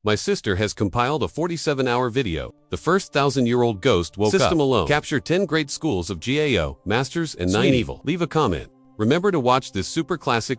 My sister has compiled a 47-hour video. The first 1,000-year-old ghost woke up. System alone. Capture 10 great schools of CAO, masters, and 9 evil. Leave a comment. Remember to watch this super classic.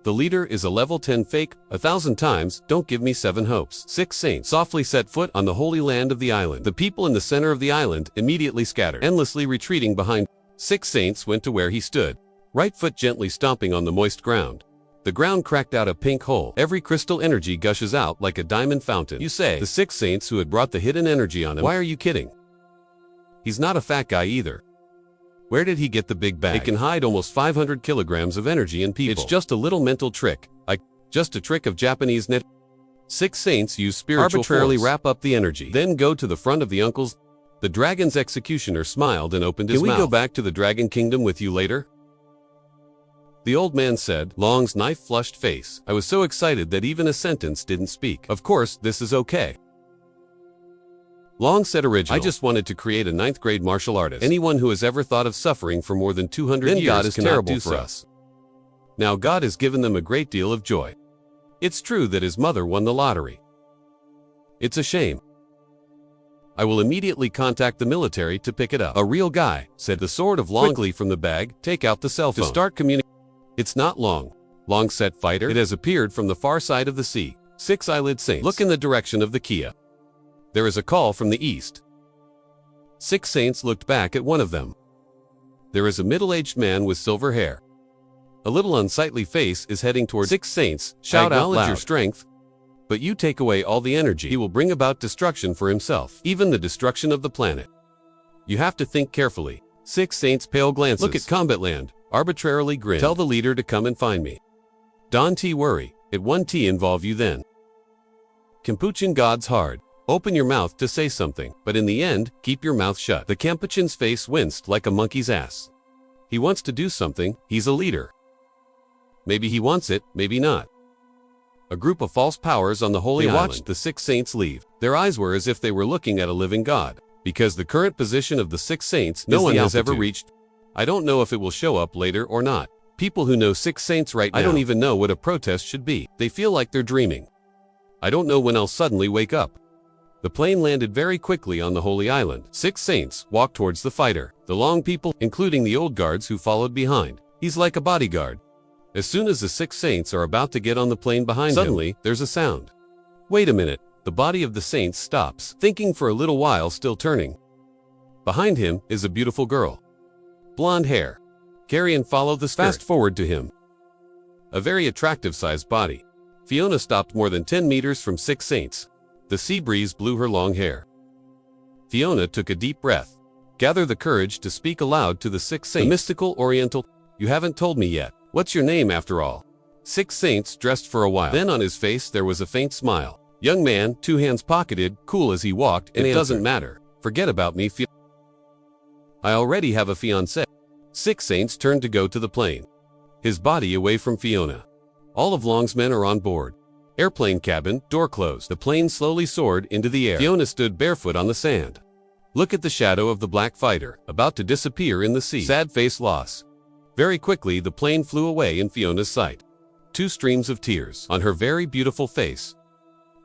The leader is a level 10 fake. 1,000 times, don't give me 7 hopes. 6 saints softly set foot on the holy land of the island. The people in the center of the island immediately scattered, endlessly retreating behind. 6 saints went to where he stood, right foot gently stomping on the moist ground. The ground cracked out a pink hole. Every crystal energy gushes out like a diamond fountain. You say, the 6 saints who had brought the hidden energy on him. Why are you kidding? He's not a fat guy either. Where did he get the big bag? It can hide almost 500 kilograms of energy in people. It's just a little mental trick. Just a trick of Japanese net. 6 saints use spiritual arbitrarily force. Wrap up the energy. Then go to the front of the uncles. The dragon's executioner smiled and opened his mouth. Can we go back to the dragon kingdom with you later? The old man said, Long's knife-flushed face. I was so excited that even a sentence didn't speak. Of course, this is okay. Long said original. I just wanted to create a 9th grade martial artist. Anyone who has ever thought of suffering for more than 200 years God is terrible for us. Now God has given them a great deal of joy. It's true that his mother won the lottery. It's a shame. I will immediately contact the military to pick it up. A real guy, said the sword of Long. Quickly from the bag, take out the cell phone. To start communicating. It's not Long. Long set fighter. It has appeared from the far side of the sea. 6 eyelid saints. Look in the direction of the Kia. There is a call from the east. 6 saints looked back at one of them. There is a middle-aged man with silver hair. A little unsightly face is heading toward 6 saints. Shout out loud. Your strength. But you take away all the energy. He will bring about destruction for himself. Even the destruction of the planet. You have to think carefully. 6 saints pale glances. Look at combat land. Arbitrarily grin. Tell the leader to come and find me. Don't worry, it won't involve you then. Capuchin God's hard. Open your mouth to say something, but in the end, keep your mouth shut. The Capuchin's face winced like a monkey's ass. He wants to do something, he's a leader. Maybe he wants it, maybe not. A group of false powers on the holy island. They watched the 6 saints leave. Their eyes were as if they were looking at a living God. Because the current position of the 6 saints no one has ever reached. I don't know if it will show up later or not. People who know 6 saints right now, I don't even know what a protest should be. They feel like they're dreaming. I don't know when I'll suddenly wake up. The plane landed very quickly on the holy island. 6 saints walked towards the fighter. The Long people, including the old guards who followed behind. He's like a bodyguard. As soon as the 6 saints are about to get on the plane behind him, suddenly, there's a sound. Wait a minute. The body of the saints stops, thinking for a little while, still turning. Behind him is a beautiful girl. Blonde hair. Carry and follow the skirt. Fast forward to him. A very attractive sized body. Fiona stopped more than 10 meters from 6 saints. The sea breeze blew her long hair. Fiona took a deep breath. Gather the courage to speak aloud to the 6 saints. The mystical oriental. You haven't told me yet. What's your name after all? 6 saints dressed for a while. Then on his face there was a faint smile. Young man, 2 hands pocketed, cool as he walked, and it doesn't matter. Forget about me, I already have a fiancé. 6 saints turned to go to the plane. His body away from Fiona. All of Long's men are on board. Airplane cabin, door closed. The plane slowly soared into the air. Fiona stood barefoot on the sand. Look at the shadow of the black fighter, about to disappear in the sea. Sad face loss. Very quickly the plane flew away in Fiona's sight. 2 streams of tears on her very beautiful face.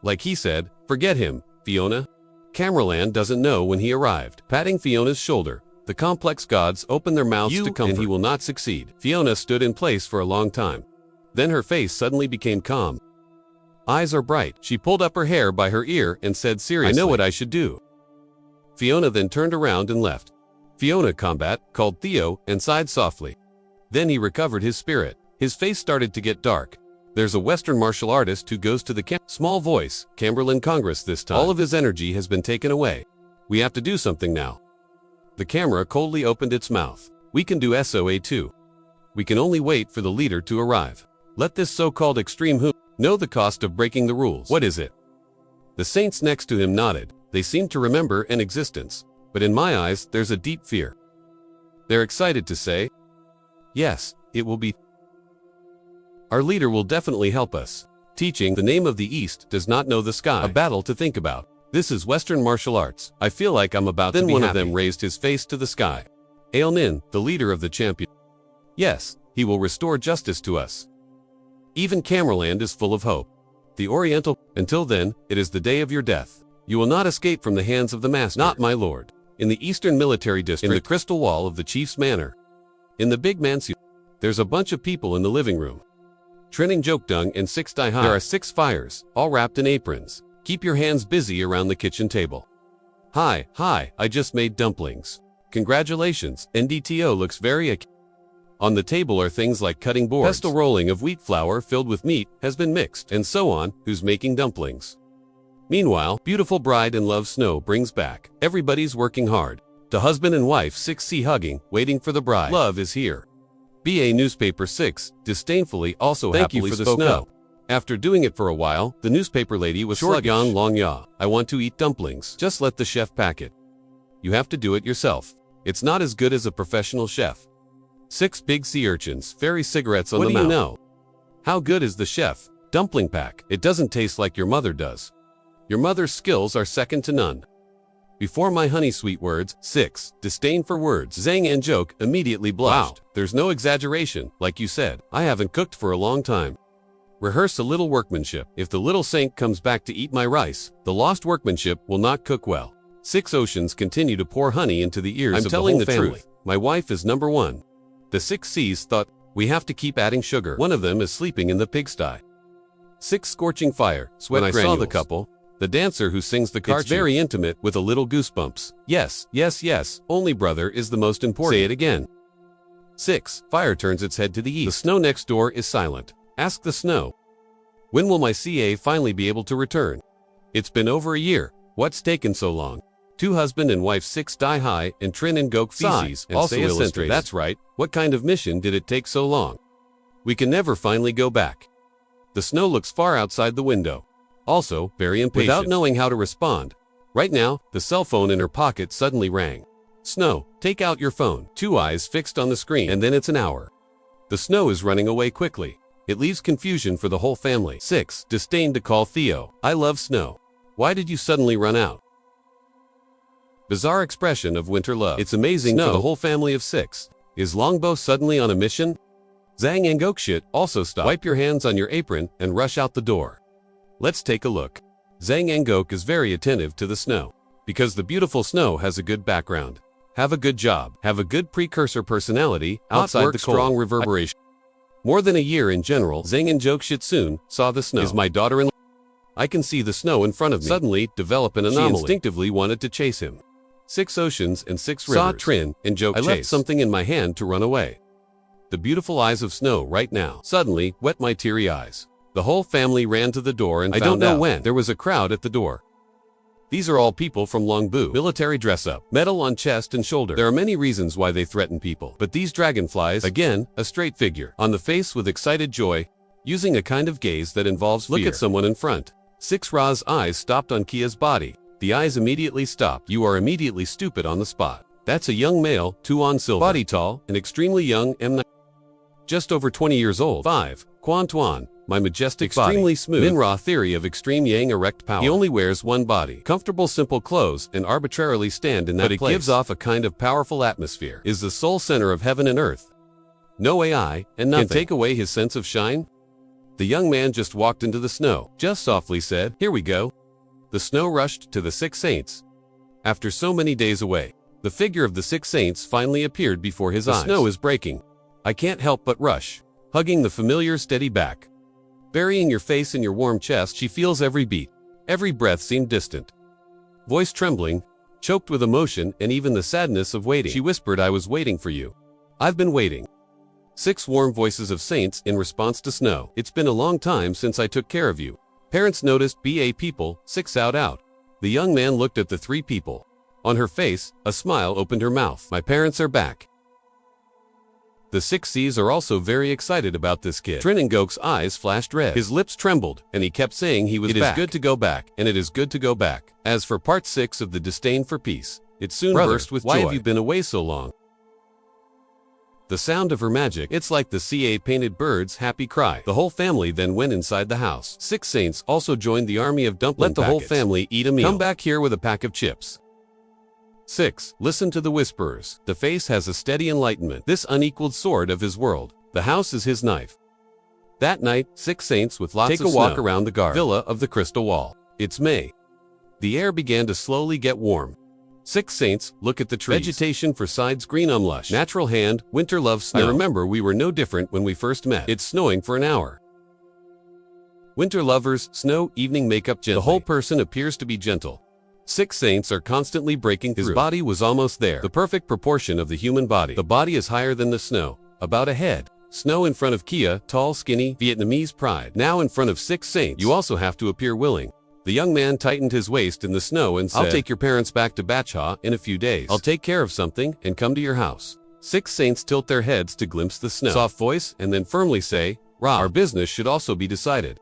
Like he said, forget him, Fiona. Cameraland doesn't know when he arrived. Patting Fiona's shoulder. The complex gods open their mouths to comfort, and he will not succeed. Fiona stood in place for a long time. Then her face suddenly became calm. Eyes are bright. She pulled up her hair by her ear and said seriously, I know what I should do. Fiona then turned around and left. Fiona combat, called Theo, and sighed softly. Then he recovered his spirit. His face started to get dark. There's a Western martial artist who goes to the small voice, Camberland Congress this time. All of his energy has been taken away. We have to do something now. The camera coldly opened its mouth. We can do SOA too. We can only wait for the leader to arrive. Let this so-called extreme who know the cost of breaking the rules. What is it? The saints next to him nodded. They seemed to remember an existence. But in my eyes, there's a deep fear. They're excited to say, yes, it will be. Our leader will definitely help us. Teaching the name of the East does not know the sky. A battle to think about. This is Western martial arts. I feel like I'm about to be happy. Then one of them raised his face to the sky. Ail Nin, the leader of the champion. Yes, he will restore justice to us. Even Camerland is full of hope. The Oriental. Until then, it is the day of your death. You will not escape from the hands of the master. Not my lord. In the Eastern Military District, in the crystal wall of the chief's manor. In the big mansion, there's a bunch of people in the living room. Trin and Jokdung and 6 die high. There are 6 fires, all wrapped in aprons. Keep your hands busy around the kitchen table. Hi, I just made dumplings. Congratulations, NDTO looks very On the table are things like cutting boards. Pestle rolling of wheat flour filled with meat has been mixed, and so on. Who's making dumplings? Meanwhile, beautiful bride and love Snow brings back. Everybody's working hard. The husband and wife 6C hugging, waiting for the bride. Love is here. BA Newspaper 6, disdainfully also Thank you happily for the spoke snow. up. After doing it for a while, the newspaper lady was Short sluggish. Yang long ya. I want to eat dumplings. Just let the chef pack it. You have to do it yourself. It's not as good as a professional chef. 6 big sea urchins, fairy cigarettes on the mouth. What do you know? How good is the chef? Dumpling pack. It doesn't taste like your mother does. Your mother's skills are second to none. Before my honey sweet words, 6, disdain for words. Zhang and Joke immediately blushed. Wow. There's no exaggeration, like you said. I haven't cooked for a long time. Rehearse a little workmanship. If the little saint comes back to eat my rice, the lost workmanship will not cook well. 6 oceans continue to pour honey into the ears of the whole family. Truth. My wife is number 1. The 6 C's thought, we have to keep adding sugar. One of them is sleeping in the pigsty. 6 scorching fire, sweat granules. When I saw the couple, the dancer who sings the kerchief. It's very intimate with a little goosebumps. Yes. Only brother is the most important. Say it again. 6. Fire turns its head to the east. The snow next door is silent. Ask the snow. When will my CA finally be able to return? It's been over a year. What's taken so long? 2 husband and wife 6 die high and Trin and Gok feces and also illustrated. That's right. What kind of mission did it take so long? We can never finally go back. The snow looks far outside the window. Also, very impatient. Without knowing how to respond. Right now, the cell phone in her pocket suddenly rang. Snow, take out your phone. 2 eyes fixed on the screen, and then it's an hour. The snow is running away quickly. It leaves confusion for the whole family. 6. Disdain to call Theo. I love snow. Why did you suddenly run out? Bizarre expression of winter love. It's amazing for the whole family of 6. Is Longbow suddenly on a mission? Zhang and Gokshit also stop. Wipe your hands on your apron and rush out the door. Let's take a look. Zhang and Gok is very attentive to the snow. Because the beautiful snow has a good background. Have a good job. Have a good precursor personality outside the cold. Strong reverberation. More than a year in general, Zhang and Jokshit soon saw the snow. Is my daughter-in-law? I can see the snow in front of me. Suddenly, develop an anomaly. She instinctively wanted to chase him. 6 oceans and 6 rivers. Saw Trin and Joke chase. I left something in my hand to run away. The beautiful eyes of snow right now. Suddenly, wet my teary eyes. The whole family ran to the door and I don't know when. There was a crowd at the door. These are all people from Longbu. Military dress-up. Medal on chest and shoulder. There are many reasons why they threaten people. But these dragonflies, again, a straight figure. On the face with excited joy, using a kind of gaze that involves fear. Look at someone in front. 6 Ra's eyes stopped on Kia's body. The eyes immediately stopped. You are immediately stupid on the spot. That's a young male, 2 on silver. Body tall, and extremely young, just over 20 years old. 5. Quan Tuan. My majestic extremely body. Smooth. Minra theory of extreme yang erect power. He only wears one body. Comfortable simple clothes and arbitrarily stand in that place. But it gives off a kind of powerful atmosphere. Is the sole center of heaven and earth. No AI and nothing can take away his sense of shine. The young man just walked into the snow. Just softly said, here we go. The snow rushed to the 6 saints. After so many days away, the figure of the 6 saints finally appeared before his eyes. The snow is breaking. I can't help but rush. Hugging the familiar steady back. Burying your face in your warm chest, she feels every beat. Every breath seemed distant. Voice trembling, choked with emotion and even the sadness of waiting. She whispered, I was waiting for you. I've been waiting. 6 warm voices of saints in response to snow. It's been a long time since I took care of you. Parents noticed BA people, 6 out. The young man looked at the 3 people. On her face, a smile opened her mouth. My parents are back. The 6 C's are also very excited about this kid. Trin and Gok's eyes flashed red. His lips trembled, and he kept saying he was back. It is good to go back, and it is good to go back. As for part 6 of the disdain for peace, it soon burst with joy. Why have you been away so long? The sound of her magic, it's like the CA painted bird's happy cry. The whole family then went inside the house. 6 saints also joined the army of dumpling packets. Let the whole family eat a meal. Come back here with a pack of chips. 6. Listen to the whisperers. The face has a steady enlightenment. This unequaled sword of his world. The house is his knife. That night, 6 saints with lots of snow take a walk around the guard villa of the crystal wall. It's May. The air began to slowly get warm. 6 saints look at the trees. Vegetation for sides green lush. Natural hand, winter love snow. I remember we were no different when we first met. It's snowing for an hour. Winter lovers, snow, evening makeup gently. The whole person appears to be gentle. 6 saints are constantly breaking through. His body was almost there. The perfect proportion of the human body. The body is higher than the snow, about a head. Snow in front of Kia, tall, skinny, Vietnamese pride. Now in front of 6 saints, you also have to appear willing. The young man tightened his waist in the snow and said, I'll take your parents back to Batcha in a few days. I'll take care of something and come to your house. 6 saints tilt their heads to glimpse the snow. Soft voice and then firmly say, Ra, our business should also be decided.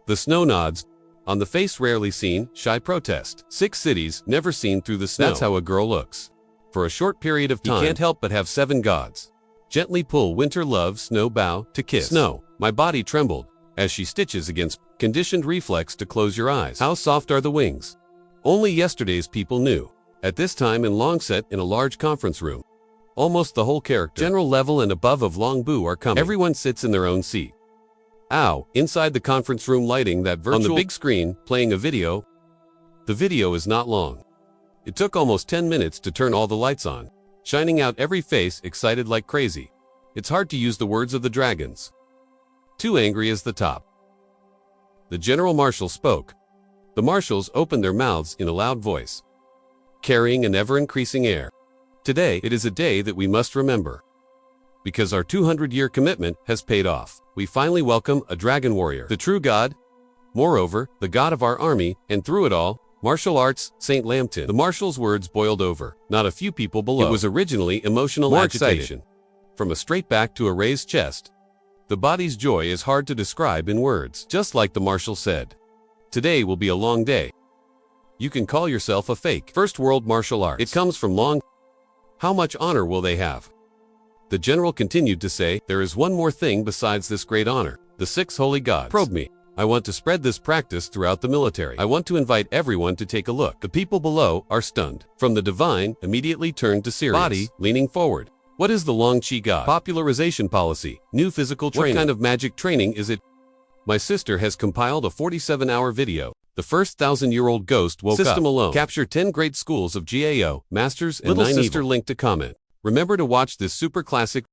The snow nods. On the face rarely seen, shy protest. 6 cities, never seen through the snow. That's how a girl looks. For a short period of time, he can't help but have 7 gods. Gently pull winter love, snow bow, to kiss. Snow, my body trembled, as she stitches against conditioned reflex to close your eyes. How soft are the wings? Only yesterday's people knew. At this time in Longset in a large conference room. Almost the whole character, general level and above of Long Bu are coming. Everyone sits in their own seat. Ow, inside the conference room lighting that virtual on the big screen, playing a video. The video is not long. It took almost 10 minutes to turn all the lights on, shining out every face excited like crazy. It's hard to use the words of the dragons. Too angry is the top. The general marshal spoke. The marshals opened their mouths in a loud voice, carrying an ever-increasing air. Today, it is a day that we must remember. Because our 200-year commitment has paid off. We finally welcome a dragon warrior, the true god. Moreover, the god of our army, and through it all, martial arts, St. Lambton. The marshal's words boiled over. Not a few people below. It was originally emotional agitation. From a straight back to a raised chest. The body's joy is hard to describe in words. Just like the marshal said. Today will be a long day. You can call yourself a fake first world martial arts. It comes from long. How much honor will they have? The general continued to say, there is one more thing besides this great honor. The 6 holy gods probe me. I want to spread this practice throughout the military. I want to invite everyone to take a look. The people below are stunned. From the divine, immediately turned to serious. Body, leaning forward. What is the Long Chi God? Popularization policy. New physical training. What kind of magic training is it? My sister has compiled a 47-hour video. The first 1,000-year-old ghost woke up. System alone. Capture 10 great schools of GAO, masters, and 9 evil. Little sister link to comment. Remember to watch this super classic